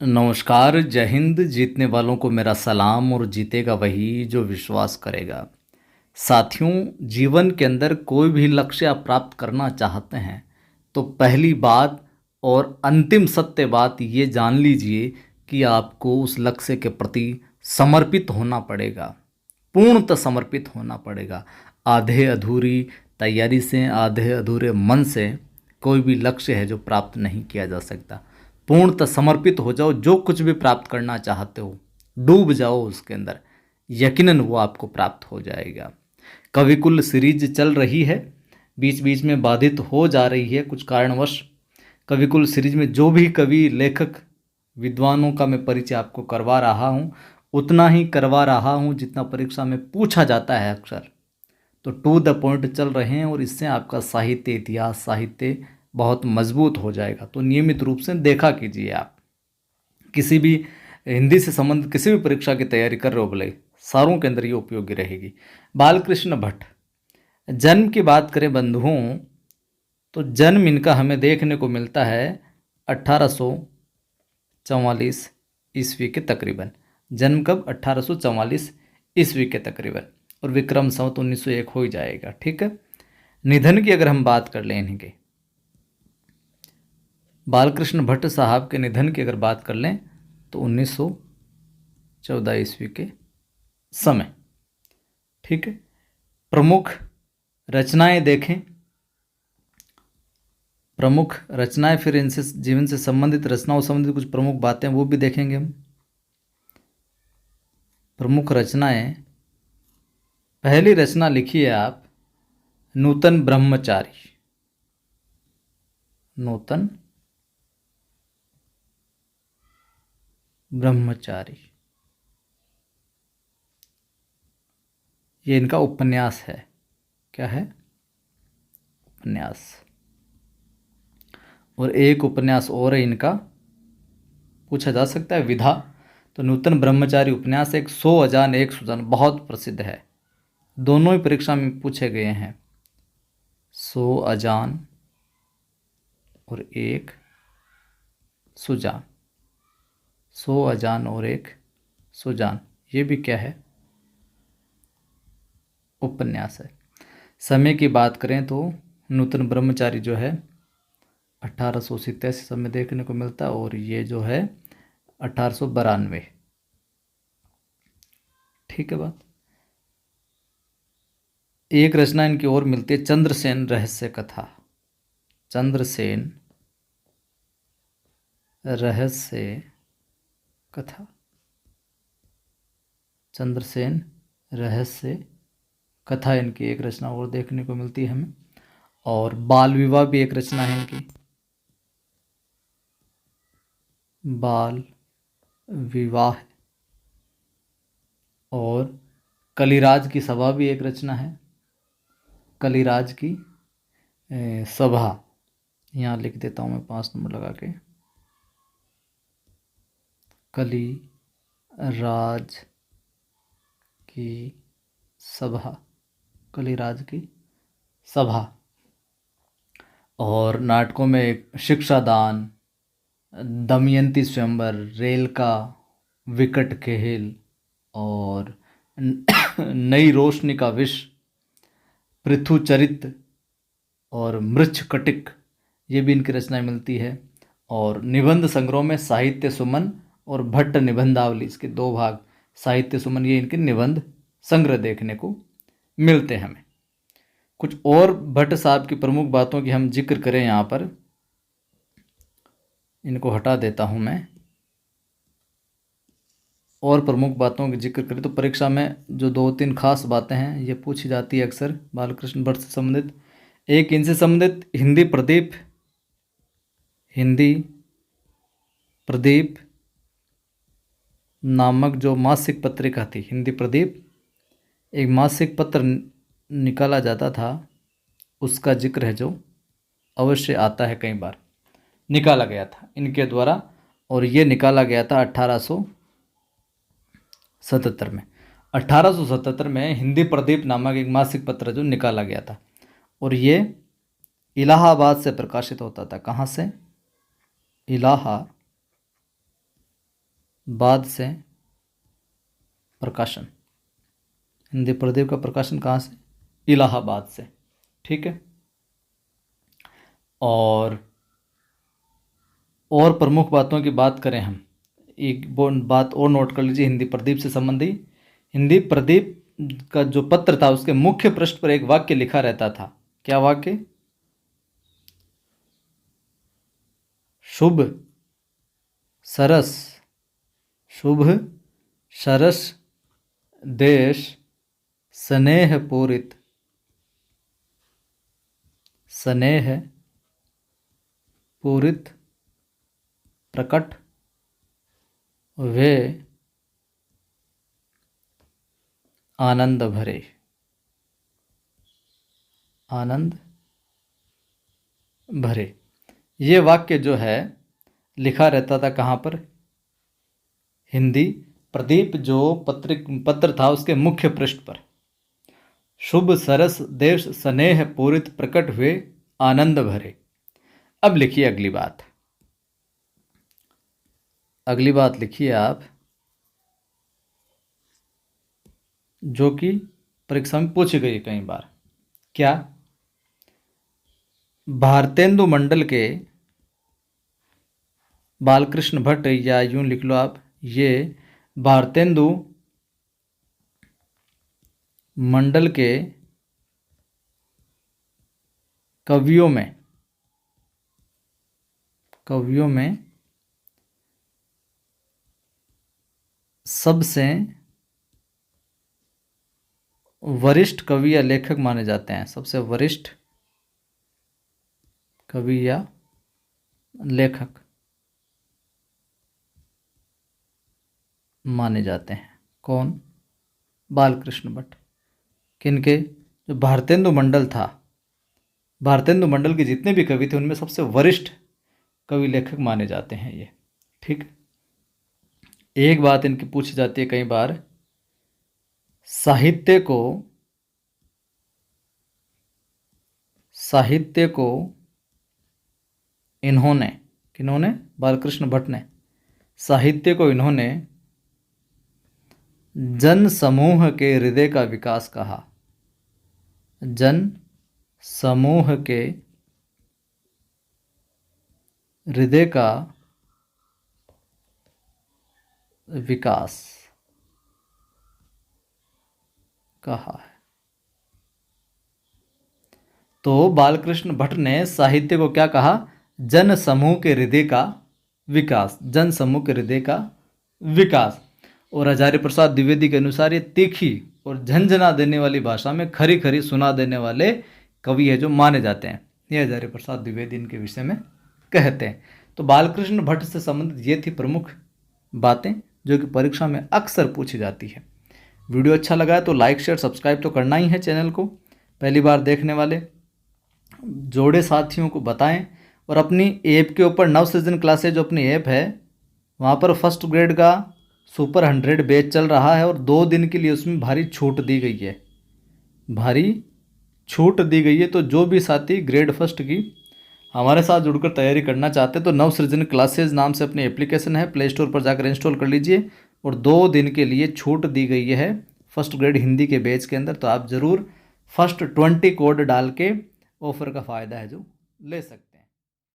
नमस्कार, जय हिंद। जीतने वालों को मेरा सलाम और जीतेगा वही जो विश्वास करेगा। साथियों, जीवन के अंदर कोई भी लक्ष्य आप प्राप्त करना चाहते हैं तो पहली बात और अंतिम सत्य बात ये जान लीजिए कि आपको उस लक्ष्य के प्रति समर्पित होना पड़ेगा, पूर्णतः समर्पित होना पड़ेगा। आधे अधूरी तैयारी से, आधे अधूरे मन से कोई भी लक्ष्य है जो प्राप्त नहीं किया जा सकता। पूर्णतः समर्पित हो जाओ, जो कुछ भी प्राप्त करना चाहते हो डूब जाओ उसके अंदर, यकीनन वो आपको प्राप्त हो जाएगा। कविकुल सीरीज चल रही है, बीच बीच में बाधित हो जा रही है कुछ कारणवश। कविकुल सीरीज में जो भी कवि लेखक विद्वानों का मैं परिचय आपको करवा रहा हूँ, उतना ही करवा रहा हूँ जितना परीक्षा में पूछा जाता है अक्सर। तो टू द पॉइंट चल रहे हैं और इससे आपका साहित्य, इतिहास, साहित्य बहुत मजबूत हो जाएगा। तो नियमित रूप से देखा कीजिए। आप किसी भी हिंदी से संबंधित किसी भी परीक्षा की तैयारी कर रहे हो भले, सारों के अंदर ये उपयोगी रहेगी। बालकृष्ण भट्ट, जन्म की बात करें बंधुओं तो जन्म इनका हमें देखने को मिलता है 1844 ईस्वी के तकरीबन। जन्म कब? 1844 ईस्वी के तकरीबन, और विक्रम संवत 1901 हो ही जाएगा। ठीक है। निधन की अगर हम बात कर लें इनके, बालकृष्ण भट्ट साहब के निधन की अगर बात कर लें तो 1914 ईस्वी के समय। ठीक है। प्रमुख रचनाएं देखें, प्रमुख रचनाएं, फिर इनसे जीवन से संबंधित रचनाओं संबंधित कुछ प्रमुख बातें वो भी देखेंगे हम। प्रमुख रचनाएं, पहली रचना लिखी है आप, नूतन ब्रह्मचारी। नूतन ब्रह्मचारी, ये इनका उपन्यास है। क्या है? उपन्यास। और एक उपन्यास और है इनका, पूछा जा सकता है विधा। तो नूतन ब्रह्मचारी उपन्यास एक 100 अजान एक सुजान बहुत प्रसिद्ध है, दोनों ही परीक्षा में पूछे गए हैं। 100 अजान और एक सुजान, 100 अजान और एक सुजान, ये भी क्या है? उपन्यास है। समय की बात करें तो नूतन ब्रह्मचारी जो है 1887 समय देखने को मिलता है, और ये जो है 1892। ठीक है बात। एक रचना इनकी और मिलती है, चंद्रसेन रहस्य कथा। चंद्रसेन रहस्य कथा, चंद्रसेन रहस्य कथा इनकी एक रचना और देखने को मिलती है हमें। और बाल विवाह भी एक रचना है इनकी, बाल विवाह। और कलिराज की सभा भी एक रचना है, कलिराज की सभा। यहाँ लिख देता हूँ मैं 5 नंबर लगा के, कलिराज की सभा, कलिराज की सभा। और नाटकों में एक शिक्षादान, दमयंती स्वयंवर, रेल का विकट खेल, और नई रोशनी का विष, पृथुचरित और मृच्छकटिक, ये भी इनकी रचनाएं मिलती है। और निबंध संग्रह में साहित्य सुमन और भट्ट निबंधावली, इसके 2 भाग, साहित्य सुमन, ये इनके निबंध संग्रह देखने को मिलते हैं हमें। कुछ और भट्ट साहब की प्रमुख बातों की हम जिक्र करें यहाँ पर, इनको हटा देता हूँ मैं। और प्रमुख बातों की जिक्र करें तो परीक्षा में जो 2-3 खास बातें हैं ये पूछी जाती है अक्सर बालकृष्ण भट्ट से संबंधित। एक इनसे संबंधित हिंदी प्रदीप, हिंदी प्रदीप नामक जो मासिक पत्रिका थी, हिंदी प्रदीप एक मासिक पत्र निकाला जाता था, उसका जिक्र है जो अवश्य आता है, कई बार निकाला गया था इनके द्वारा। और ये निकाला गया था 1877 में। 1877 में हिंदी प्रदीप नामक एक मासिक पत्र जो निकाला गया था, और ये इलाहाबाद से प्रकाशित होता था। कहाँ से? इलाहाबाद बाद से प्रकाशन। हिंदी प्रदीप का प्रकाशन कहाँ से? इलाहाबाद से। ठीक है। और प्रमुख बातों की बात करें हम, एक बात और नोट कर लीजिए हिंदी प्रदीप से संबंधी। हिंदी प्रदीप का जो पत्र था उसके मुख्य पृष्ठ पर एक वाक्य लिखा रहता था। क्या वाक्य? शुभ सरस, शुभ सरस देश स्नेह पूरित, स्नेह पूरित प्रकट वे आनंद भरे, आनंद भरे। ये वाक्य जो है लिखा रहता था कहाँ पर? हिंदी प्रदीप जो पत्र था उसके मुख्य पृष्ठ पर। शुभ सरस देश स्नेह पूरित प्रकट हुए आनंद भरे। अब लिखिए अगली बात। अगली बात लिखिए आप, जो कि परीक्षा में पूछी गई कई बार। क्या? भारतेंदु मंडल के बालकृष्ण भट्ट, या यूं लिख लो आप, ये भारतेंदु मंडल के कवियों में सबसे वरिष्ठ कवि या लेखक माने जाते हैं। सबसे वरिष्ठ कवि या लेखक माने जाते हैं। कौन? बालकृष्ण भट्ट। किनके? जो भारतेंदु मंडल था, भारतेंदु मंडल के जितने भी कवि थे उनमें सबसे वरिष्ठ कवि लेखक माने जाते हैं ये। ठीक। एक बात इनकी पूछी जाती है कई बार, साहित्य को इन्होंने, किन्होंने? बालकृष्ण भट्ट ने। साहित्य को इन्होंने जन समूह के हृदय का विकास कहा। जन समूह के हृदय का विकास कहा है। तो बालकृष्ण भट्ट ने साहित्य को क्या कहा? जन समूह के हृदय का विकास, जन समूह के हृदय का विकास। और हजारी प्रसाद द्विवेदी के अनुसार ये तीखी और झंझना देने वाली भाषा में खरी खरी सुना देने वाले कवि है जो माने जाते हैं। ये हजारी प्रसाद द्विवेदी इनके विषय में कहते हैं। तो बालकृष्ण भट्ट से संबंधित ये थी प्रमुख बातें जो कि परीक्षा में अक्सर पूछी जाती है। वीडियो अच्छा लगा है तो लाइक शेयर सब्सक्राइब तो करना ही है चैनल को। पहली बार देखने वाले जोड़े साथियों को बताएं, और अपनी ऐप के ऊपर नवसृजन क्लासेज जो अपनी ऐप है वहाँ पर फर्स्ट ग्रेड का सुपर 100 बैच चल रहा है, और 2 दिन के लिए उसमें भारी छूट दी गई है, भारी छूट दी गई है। तो जो भी साथी ग्रेड फर्स्ट की हमारे साथ जुड़कर तैयारी करना चाहते हैं तो नवसृजन क्लासेज नाम से अपनी एप्लीकेशन है, प्ले स्टोर पर जाकर इंस्टॉल कर लीजिए, और 2 दिन के लिए छूट दी गई है फर्स्ट ग्रेड हिंदी के बैच के अंदर। तो आप ज़रूर फर्स्ट 20 कोड डाल के ऑफर का फ़ायदा है जो ले सकते हैं।